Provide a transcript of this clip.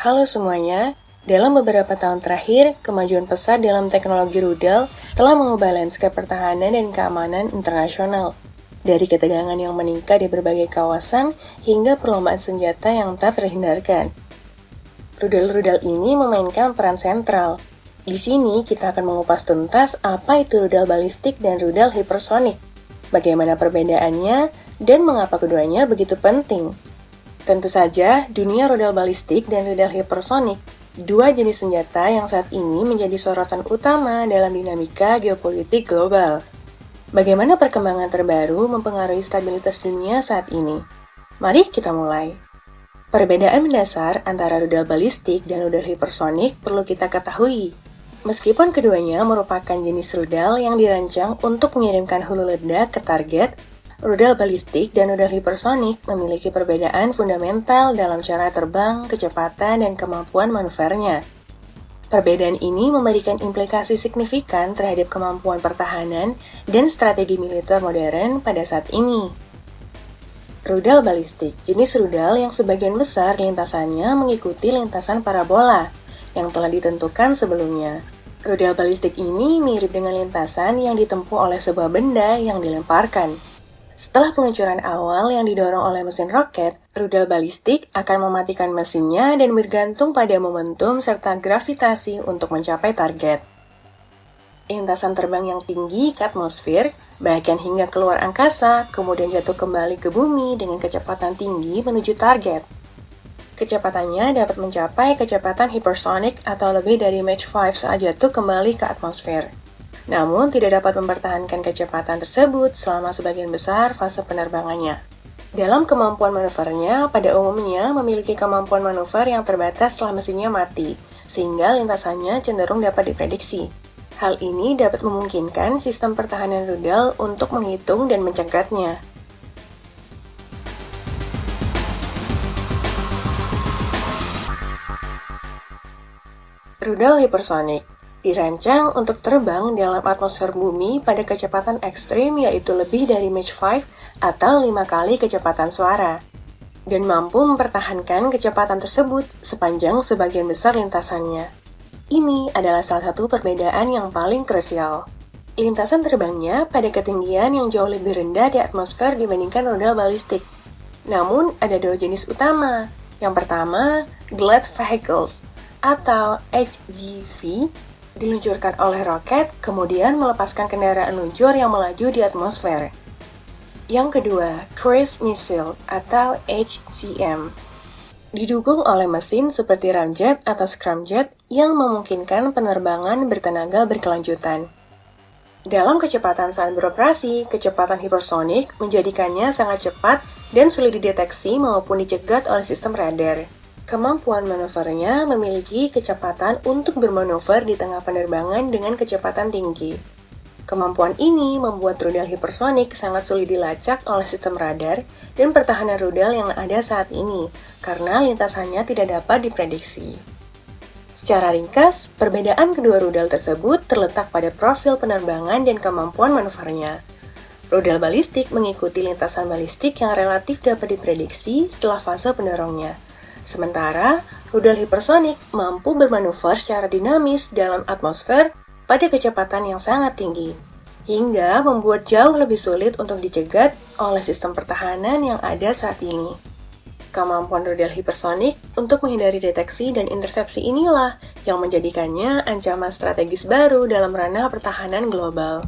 Halo semuanya, dalam beberapa tahun terakhir, kemajuan pesat dalam teknologi rudal telah mengubah lanskap pertahanan dan keamanan internasional. Dari ketegangan yang meningkat di berbagai kawasan hingga perlombaan senjata yang tak terhindarkan. Rudal-rudal ini memainkan peran sentral. Di sini kita akan mengupas tuntas apa itu rudal balistik dan rudal hipersonik, bagaimana perbedaannya, dan mengapa keduanya begitu penting. Tentu saja, dunia rudal balistik dan rudal hipersonik, dua jenis senjata yang saat ini menjadi sorotan utama dalam dinamika geopolitik global. Bagaimana perkembangan terbaru mempengaruhi stabilitas dunia saat ini? Mari kita mulai. Perbedaan mendasar antara rudal balistik dan rudal hipersonik perlu kita ketahui. Meskipun keduanya merupakan jenis rudal yang dirancang untuk mengirimkan hulu ledak ke target, rudal balistik dan rudal hipersonik memiliki perbedaan fundamental dalam cara terbang, kecepatan, dan kemampuan manuvernya. Perbedaan ini memberikan implikasi signifikan terhadap kemampuan pertahanan dan strategi militer modern pada saat ini. Rudal balistik, jenis rudal yang sebagian besar lintasannya mengikuti lintasan parabola yang telah ditentukan sebelumnya. Rudal balistik ini mirip dengan lintasan yang ditempuh oleh sebuah benda yang dilemparkan. Setelah peluncuran awal yang didorong oleh mesin roket, rudal balistik akan mematikan mesinnya dan bergantung pada momentum serta gravitasi untuk mencapai target. Lintasan terbang yang tinggi ke atmosfer, bahkan hingga keluar angkasa, kemudian jatuh kembali ke bumi dengan kecepatan tinggi menuju target. Kecepatannya dapat mencapai kecepatan hypersonic atau lebih dari Mach 5 saat jatuh kembali ke atmosfer. Namun, tidak dapat mempertahankan kecepatan tersebut selama sebagian besar fase penerbangannya. Dalam kemampuan manuvernya, pada umumnya memiliki kemampuan manuver yang terbatas setelah mesinnya mati, sehingga lintasannya cenderung dapat diprediksi. Hal ini dapat memungkinkan sistem pertahanan rudal untuk menghitung dan mencegatnya. Rudal hipersonik dirancang untuk terbang dalam atmosfer bumi pada kecepatan ekstrim yaitu lebih dari Mach 5 atau 5 kali kecepatan suara, dan mampu mempertahankan kecepatan tersebut sepanjang sebagian besar lintasannya. Ini adalah salah satu perbedaan yang paling krusial. Lintasan terbangnya pada ketinggian yang jauh lebih rendah di atmosfer dibandingkan rudal balistik. Namun, ada dua jenis utama. Yang pertama, Glide Vehicles atau HGV diluncurkan oleh roket, kemudian melepaskan kendaraan luncur yang melaju di atmosfer. Yang kedua, Cruise Missile atau HCM. Didukung oleh mesin seperti ramjet atau scramjet yang memungkinkan penerbangan bertenaga berkelanjutan. Dalam kecepatan saat beroperasi, kecepatan hipersonik menjadikannya sangat cepat dan sulit dideteksi maupun dicegat oleh sistem radar. Kemampuan manuvernya memiliki kecepatan untuk bermanuver di tengah penerbangan dengan kecepatan tinggi. Kemampuan ini membuat rudal hipersonik sangat sulit dilacak oleh sistem radar dan pertahanan rudal yang ada saat ini, karena lintasannya tidak dapat diprediksi. Secara ringkas, perbedaan kedua rudal tersebut terletak pada profil penerbangan dan kemampuan manuvernya. Rudal balistik mengikuti lintasan balistik yang relatif dapat diprediksi setelah fase pendorongnya. Sementara, rudal hipersonik mampu bermanuver secara dinamis dalam atmosfer pada kecepatan yang sangat tinggi, hingga membuat jauh lebih sulit untuk dicegat oleh sistem pertahanan yang ada saat ini. Kemampuan rudal hipersonik untuk menghindari deteksi dan intersepsi inilah yang menjadikannya ancaman strategis baru dalam ranah pertahanan global.